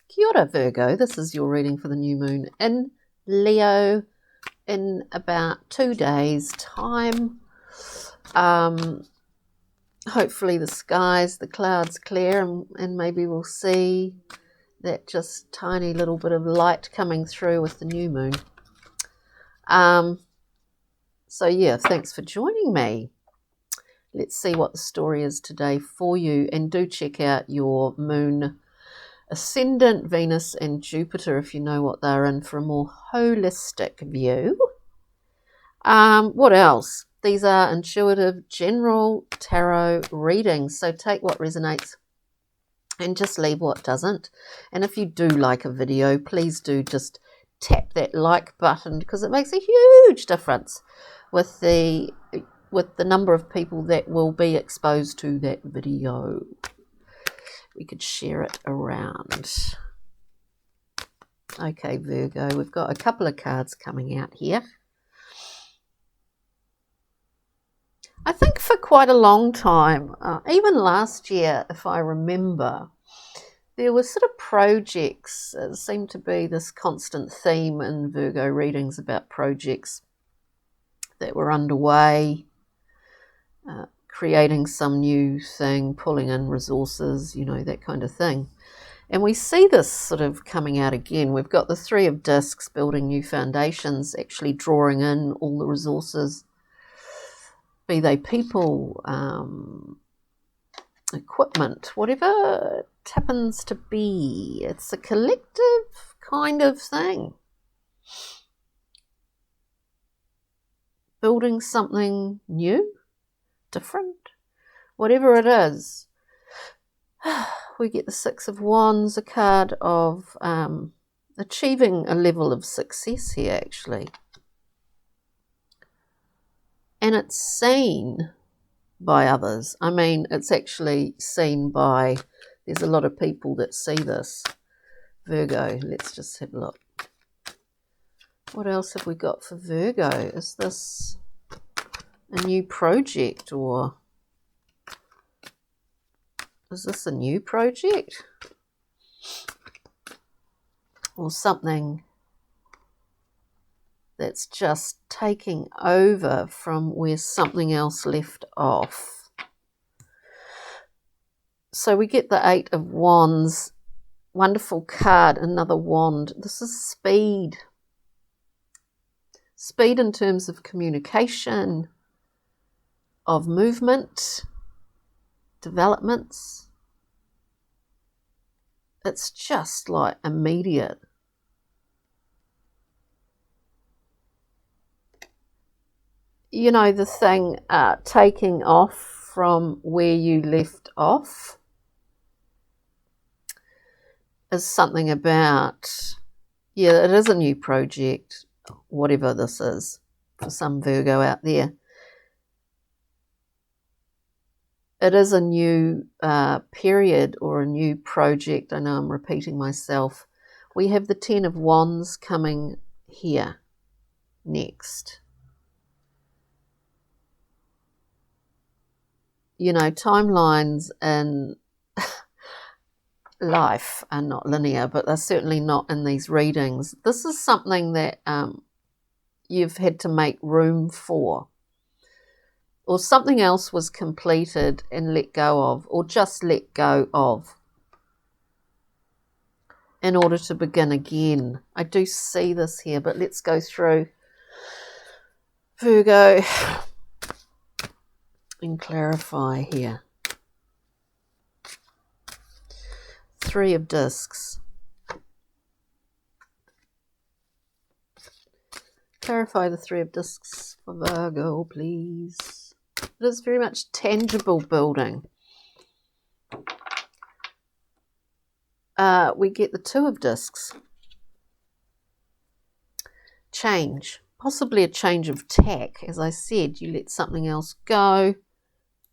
Kia ora, Virgo. This is your reading for the new moon in Leo in about 2 days' time. Hopefully the clouds clear and maybe we'll see that just tiny little bit of light coming through with the new moon. So yeah, thanks for joining me. Let's see what the story is today for you, and do check out your moon ascendant, Venus and Jupiter if you know what they're in for a more holistic view. What else? These are intuitive general tarot readings, so take what resonates and just leave what doesn't. And if you do like a video, please do just tap that like button, because it makes a huge difference with the number of people that will be exposed to that video. We could share it around. Okay, Virgo, we've got a couple of cards coming out here. I think for quite a long time, even last year, if I remember, there were sort of projects. It seemed to be this constant theme in Virgo readings about projects that were underway, creating some new thing, pulling in resources, you know, that kind of thing. And we see this sort of coming out again. We've got the Three of Discs, building new foundations, actually drawing in all the resources, be they people, equipment, whatever it happens to be. It's a collective kind of thing. Building something new, different, whatever it is. We get the Six of Wands, a card of achieving a level of success here, actually. And it's seen by others. I mean, it's actually seen by, there's a lot of people that see this. Virgo, let's just have a look. What else have we got for Virgo? Is this a new project, or is this a new project? Or something that's just taking over from where something else left off. So we get the Eight of Wands, wonderful card, another wand. This is speed. Speed in terms of communication, of movement, developments. It's just like immediate. You know, the thing, taking off from where you left off is something about, yeah, it is a new project, whatever this is, for some Virgo out there. It is a new period or a new project. I know I'm repeating myself. We have the Ten of Wands coming here next. You know, timelines in life are not linear, but they're certainly not in these readings. This is something that you've had to make room for, or something else was completed and let go of, or just let go of, in order to begin again. I do see this here, but let's go through Virgo and clarify here. Three of Discs. Clarify the Three of Discs for Virgo, please. It is very much tangible building. We get the Two of Discs. Change. Possibly a change of tack. As I said, you let something else go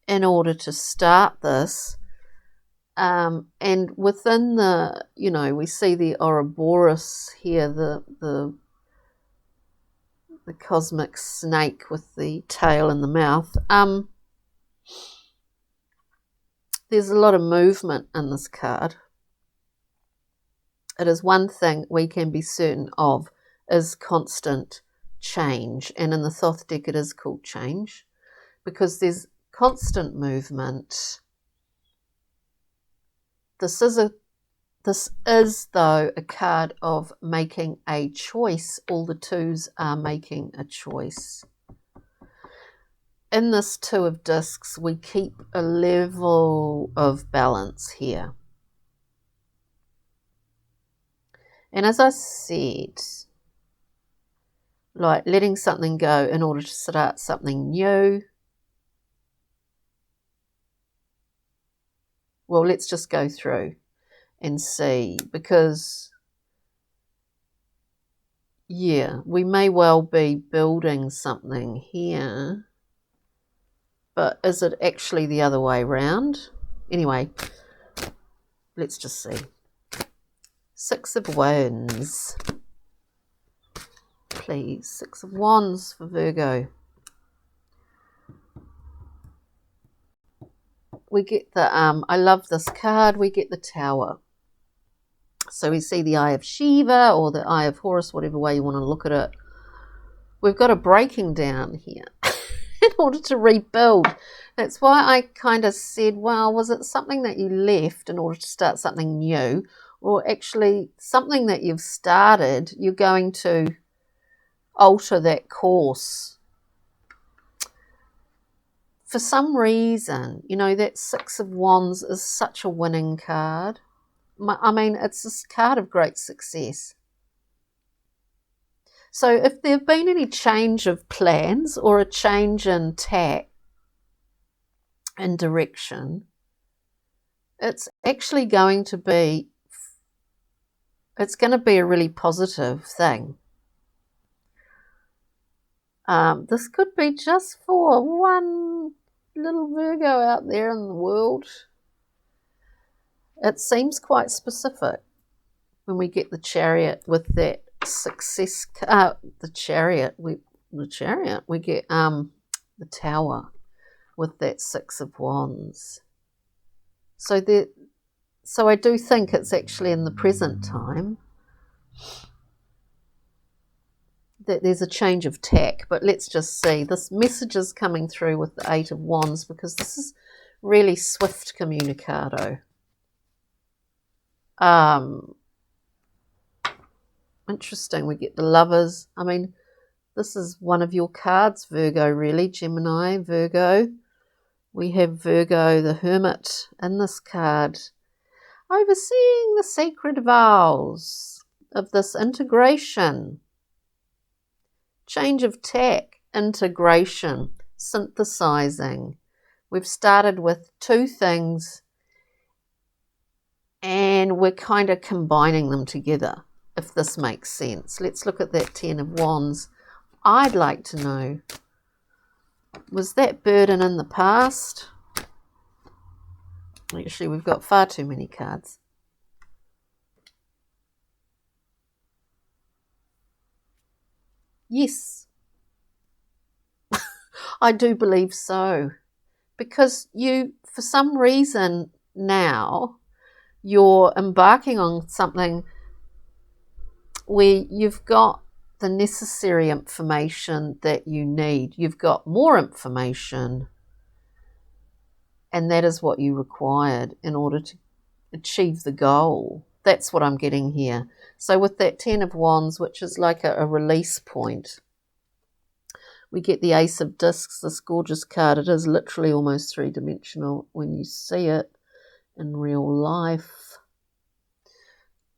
in order to start this. And within the, you know, we see the Ouroboros here, the cosmic snake with the tail and the mouth. There's a lot of movement in this card. it is one thing we can be certain of, is constant change. And in the Thoth deck it is called change, because there's constant movement. This is though a card of making a choice. All the twos are making a choice. In this Two of Discs, we keep a level of balance here. And as I said, like letting something go in order to start something new. Well, let's just go through and see, because yeah, we may well be building something here, but is it actually the other way around? Anyway, let's just see. Six of Wands, please. Six of Wands for Virgo. We get the, I love this card, we get the Tower. So we see the Eye of Shiva or the Eye of Horus, whatever way you want to look at it. We've got a breaking down here in order to rebuild. That's why I kind of said, well, was it something that you left in order to start something new? Or actually something that you've started, you're going to alter that course. For some reason, you know, that Six of Wands is such a winning card. I mean, it's this card of great success. So if there have been any change of plans or a change in tack and direction, it's actually going to be, it's going to be a really positive thing. This could be just for one little Virgo out there in the world. It seems quite specific when we get the Chariot with that success. We get the Tower with that Six of Wands. So I do think it's actually in the present time that there's a change of tack. But let's just see. This message is coming through with the Eight of Wands, because this is really swift communicado. Interesting. We get the Lovers. I mean, this is one of your cards, Virgo, really. Gemini, Virgo. We have Virgo, the Hermit, in this card. Overseeing the sacred vows of this integration. Change of tack, integration, synthesizing. We've started with two things and we're kind of combining them together, if this makes sense. Let's look at that Ten of Wands. I'd like to know, was that burden in the past? Actually, we've got far too many cards. Yes, I do believe so. Because you, for some reason now, you're embarking on something where you've got the necessary information that you need. You've got more information, and that is what you required in order to achieve the goal. That's what I'm getting here. So with that Ten of Wands, which is like a release point, we get the Ace of Discs, this gorgeous card. It is literally almost three-dimensional when you see it in real life.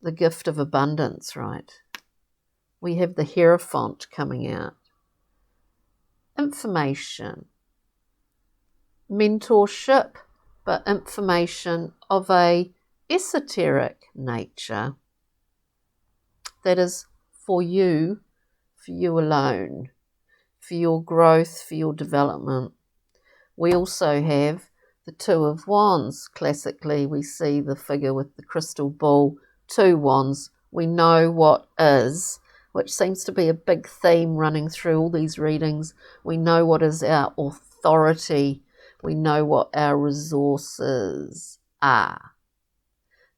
The gift of abundance, right? We have the Hierophant coming out. Information. Mentorship, but information of a esoteric nature that is for you alone, for your growth, for your development. We also have the Two of Wands. Classically, we see the figure with the crystal ball, two wands. We know what is, which seems to be a big theme running through all these readings. We know what is our authority. We know what our resources are.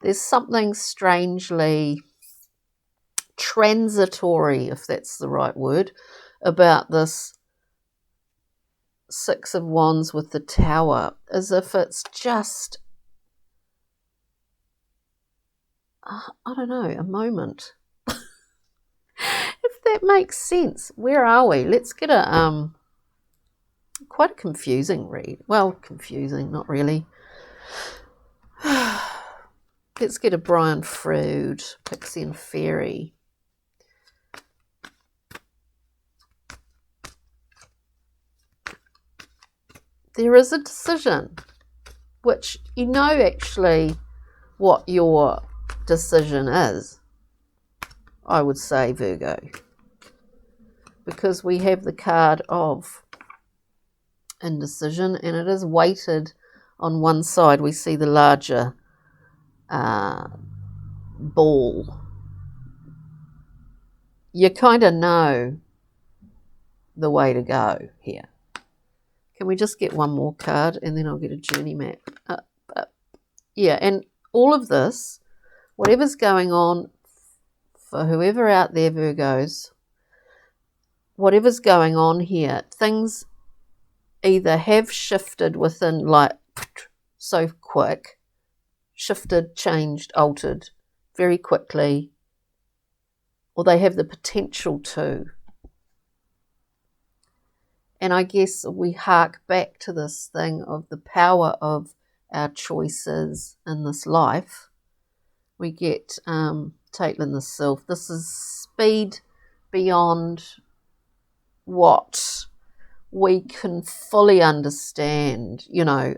There's something strangely transitory, if that's the right word, about this Six of Wands with the Tower, as if it's just, I don't know, a moment. If that makes sense. Where are we? Let's get a quite a confusing read. Well, confusing, not really. Let's get a Brian Froud, Pixie and Fairy. There is a decision, which you know actually what your decision is, I would say, Virgo, because we have the card of indecision, and it is weighted on one side. We see the larger ball. You kind of know the way to go here. Can we just get one more card and then I'll get a journey map? Yeah, and all of this, whatever's going on for whoever out there, Virgos, whatever's going on here, things either have shifted within, like, so quick, shifted, changed, altered very quickly, or they have the potential to. And I guess we hark back to this thing of the power of our choices in this life. We get Caitlin the Sylph. This is speed beyond what we can fully understand, you know,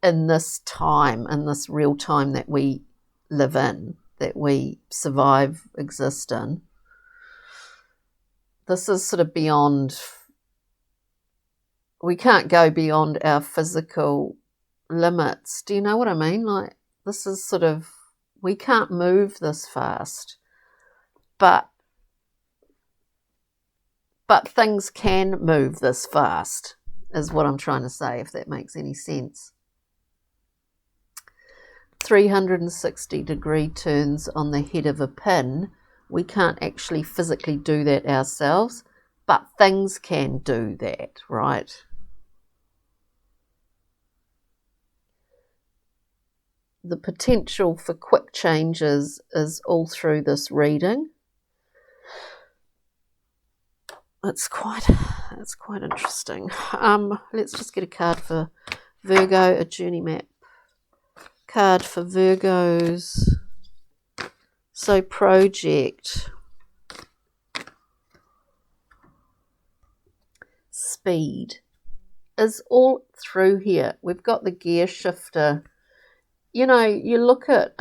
in this time, in this real time that we live in, that we survive, exist in. This is sort of beyond, we can't go beyond our physical limits. Do you know what I mean? Like, this is sort of, we can't move this fast, but things can move this fast, is what I'm trying to say, if that makes any sense. 360-degree turns on the head of a pin. We can't actually physically do that ourselves, but things can do that, right? The potential for quick changes is all through this reading. It's quite interesting. Let's just get a card for Virgo, a journey map card for Virgos. So project, speed is all through here. We've got the gear shifter. You know, you look at,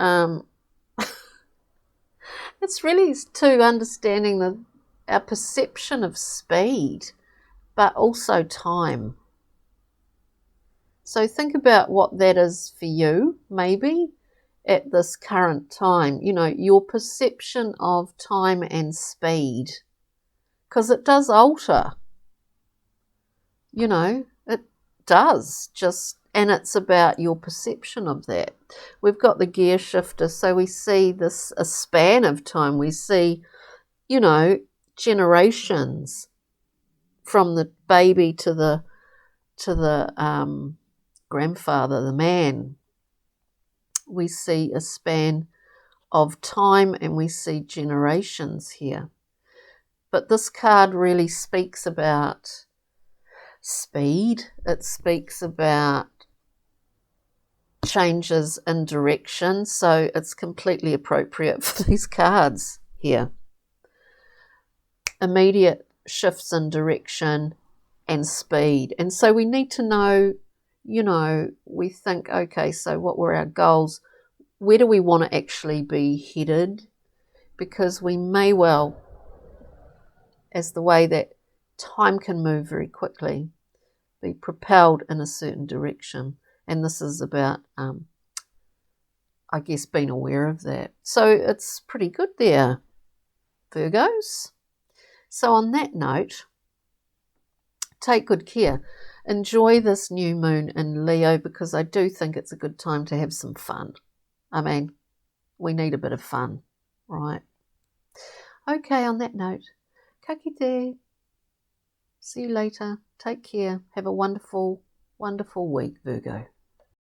it's really to understanding our perception of speed, but also time. So think about what that is for you, maybe, at this current time. You know, your perception of time and speed, because it does alter. You know, it does just, and it's about your perception of that. We've got the gear shifter, so we see this, a span of time. We see, you know, generations from the baby to the grandfather, the man. We see a span of time and we see generations here. But this card really speaks about speed. It speaks about changes in direction, so it's completely appropriate for these cards here. Immediate shifts in direction and speed. And so we need to know, you know, we think, okay, so what were our goals? Where do we want to actually be headed? Because we may well, as the way that time can move very quickly, be propelled in a certain direction. And this is about, I guess, being aware of that. So it's pretty good there, Virgos. So on that note, take good care. Enjoy this new moon in Leo, because I do think it's a good time to have some fun. I mean, we need a bit of fun, right? Okay, on that note, ka kite. See you later. Take care. Have a wonderful, wonderful week, Virgo.